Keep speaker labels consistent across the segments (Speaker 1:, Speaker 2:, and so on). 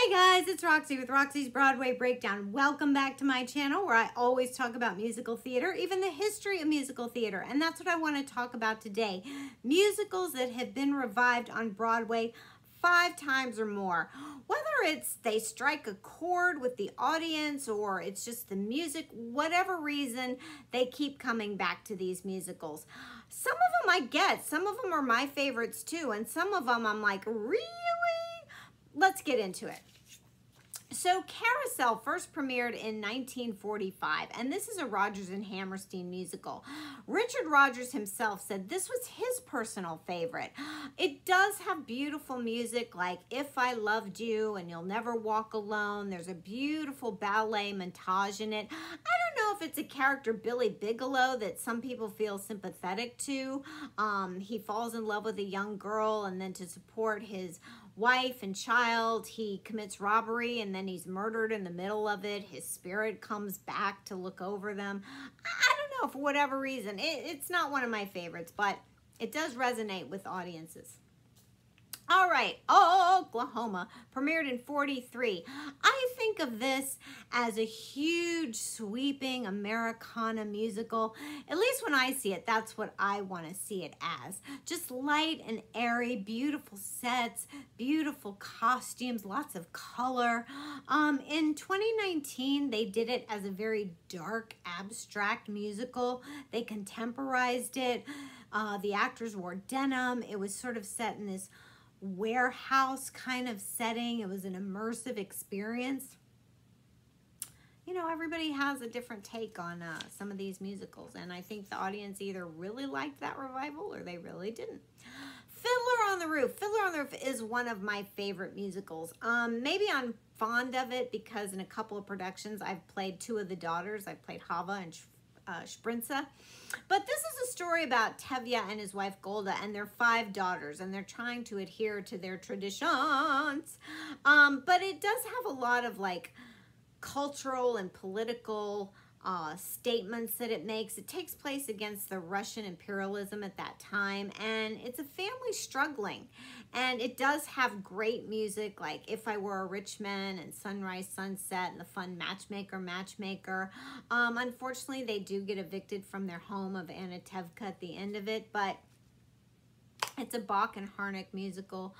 Speaker 1: Hey guys, it's Roxy with Roxie's Broadway Breakdown. Welcome back to my channel where I always talk about musical theater, even the history of musical theater. And that's what I want to talk about today. Musicals that have been revived on Broadway 5 times or more. Whether it's they strike a chord with the audience or it's just the music, whatever reason, they keep coming back to these musicals. Some of them I get, some of them are my favorites too, and some of them I'm like, really? Let's get into it. So Carousel first premiered in 1945, and this is a Rodgers and Hammerstein musical. Richard Rodgers himself said this was his personal favorite. It does have beautiful music like If I Loved You and You'll Never Walk Alone. There's a beautiful ballet montage in it. I don't know if it's a character, Billy Bigelow, that some people feel sympathetic to. He falls in love with a young girl, and then to support his wife and child, he commits robbery, and then he's murdered in the middle of it. His spirit comes back to look over them. I don't know, for whatever reason. It's not one of my favorites, but it does resonate with audiences. All right, Oklahoma premiered in 43. I think of this as a huge, sweeping Americana musical. At least when I see it, that's what I want to see it as. Just light and airy, beautiful sets, beautiful costumes, lots of color. In 2019, they did it as a very dark, abstract musical. They contemporized it. The actors wore denim. It was sort of set in this warehouse kind of setting. It was an immersive experience. You know, everybody has a different take on some of these musicals, and I think the audience either really liked that revival or they really didn't. Fiddler on the Roof. Fiddler on the Roof is one of my favorite musicals. Maybe I'm fond of it because in a couple of productions I've played 2 of the daughters. I played Hava and Sprinza. But this is a story about Tevye and his wife Golda and their 5 daughters, and they're trying to adhere to their traditions. But it does have a lot of like cultural and political statements that it makes. It takes place against the Russian imperialism at that time, and it's a family struggling. And it does have great music like If I Were a Rich Man and Sunrise Sunset and the fun Matchmaker. Unfortunately, they do get evicted from their home of Anatevka at the end of it, but it's a Bach and Harnick musical.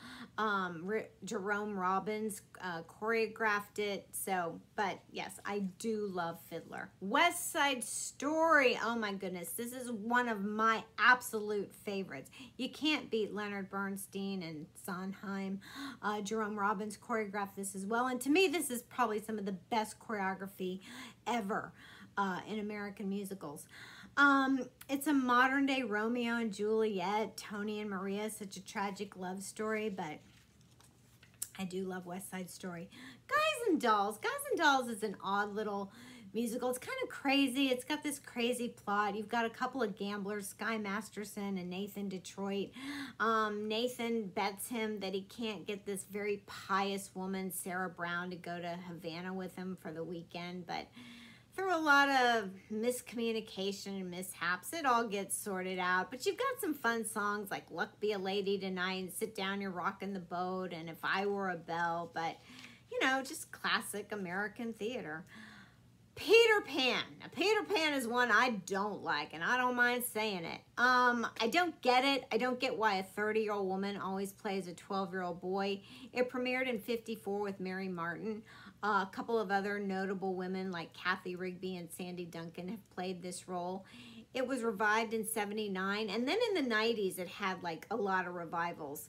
Speaker 1: Jerome Robbins choreographed it. So, but yes, I do love Fiddler. West Side Story. Oh my goodness. This is one of my absolute favorites. You can't beat Leonard Bernstein and Sondheim. Jerome Robbins choreographed this as well. And to me, this is probably some of the best choreography ever in American musicals. It's a modern day Romeo and Juliet, Tony and Maria, such a tragic love story, but I do love West Side Story. Guys and Dolls. Guys and Dolls is an odd little musical. It's kind of crazy. It's got this crazy plot. You've got a couple of gamblers, Sky Masterson and Nathan Detroit. Nathan bets him that he can't get this very pious woman, Sarah Brown, to go to Havana with him for the weekend, but through a lot of miscommunication and mishaps, it all gets sorted out. But you've got some fun songs like Luck Be a Lady Tonight and Sit Down, You're Rockin' the Boat and If I Were a Belle. But, you know, just classic American theater. Peter Pan. Now, Peter Pan is one I don't like, and I don't mind saying it. I don't get it. I don't get why a 30-year-old woman always plays a 12-year-old boy. It premiered in 54 with Mary Martin. A couple of other notable women like Kathy Rigby and Sandy Duncan have played this role. It was revived in 79, and then in the 90s it had like a lot of revivals.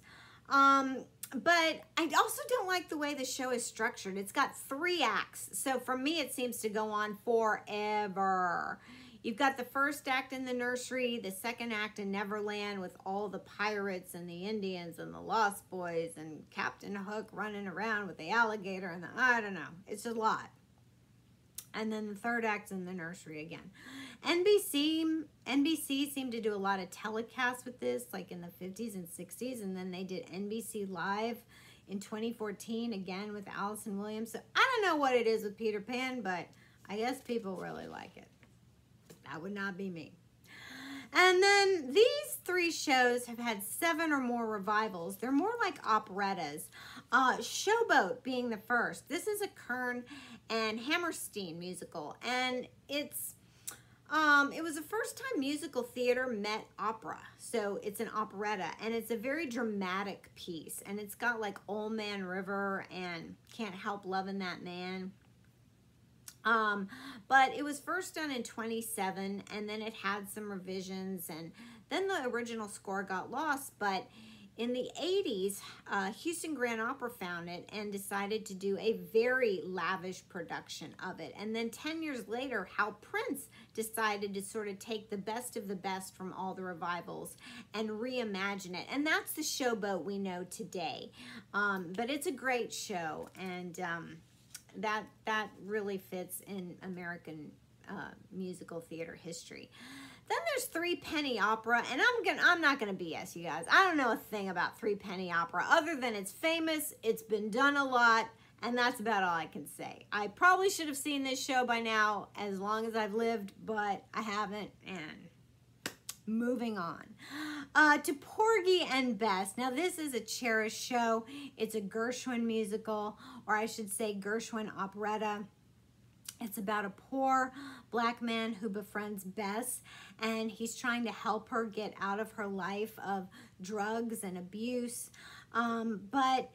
Speaker 1: But I also don't like the way the show is structured. It's got 3 acts, so for me it seems to go on forever. You've got the first act in the nursery, the second act in Neverland with all the pirates and the Indians and the Lost Boys and Captain Hook running around with the alligator and I don't know. It's a lot. And then the third act's in the nursery again. NBC seemed to do a lot of telecasts with this, like in the 50s and 60s, and then they did NBC Live in 2014, again with Allison Williams. So I don't know what it is with Peter Pan, but I guess people really like it. That would not be me. And then these 3 shows have had 7 or more revivals. They're more like operettas. Showboat being the first. This is a Kern and Hammerstein musical, and it was the first time musical theater met opera. So it's an operetta, and it's a very dramatic piece, and it's got like Old Man River and Can't Help Loving That Man. But it was first done in 27, and then it had some revisions, and then the original score got lost. But in the 80s, Houston Grand Opera found it and decided to do a very lavish production of it. And then 10 years later, Hal Prince decided to sort of take the best of the best from all the revivals and reimagine it. And that's the Showboat we know today. But it's a great show, and that really fits in American musical theater history. Then there's Three Penny Opera, and I'm not gonna BS you guys. I don't know a thing about Three Penny Opera other than it's famous, it's been done a lot, and that's about all I can say. I probably should have seen this show by now as long as I've lived, but I haven't, and moving on. To Porgy and Bess. Now this is a cherished show. It's a Gershwin musical, or I should say Gershwin operetta. It's about a poor black man who befriends Bess, and he's trying to help her get out of her life of drugs and abuse. But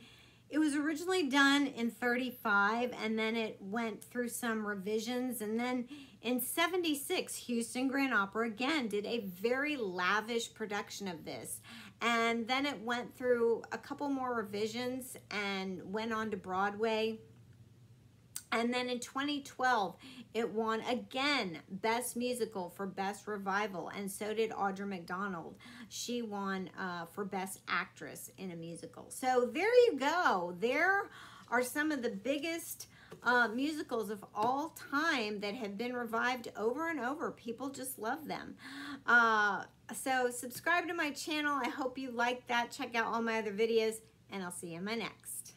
Speaker 1: it was originally done in 35, and then it went through some revisions, and then in 76, Houston Grand Opera again did a very lavish production of this. And then it went through a couple more revisions and went on to Broadway. And then in 2012, it won again Best Musical for Best Revival, and so did Audra McDonald. She won for Best Actress in a Musical. So there you go. There are some of the biggest musicals of all time that have been revived over and over. People just love them. So subscribe to my channel. I hope you like that. Check out all my other videos, and I'll see you in my next.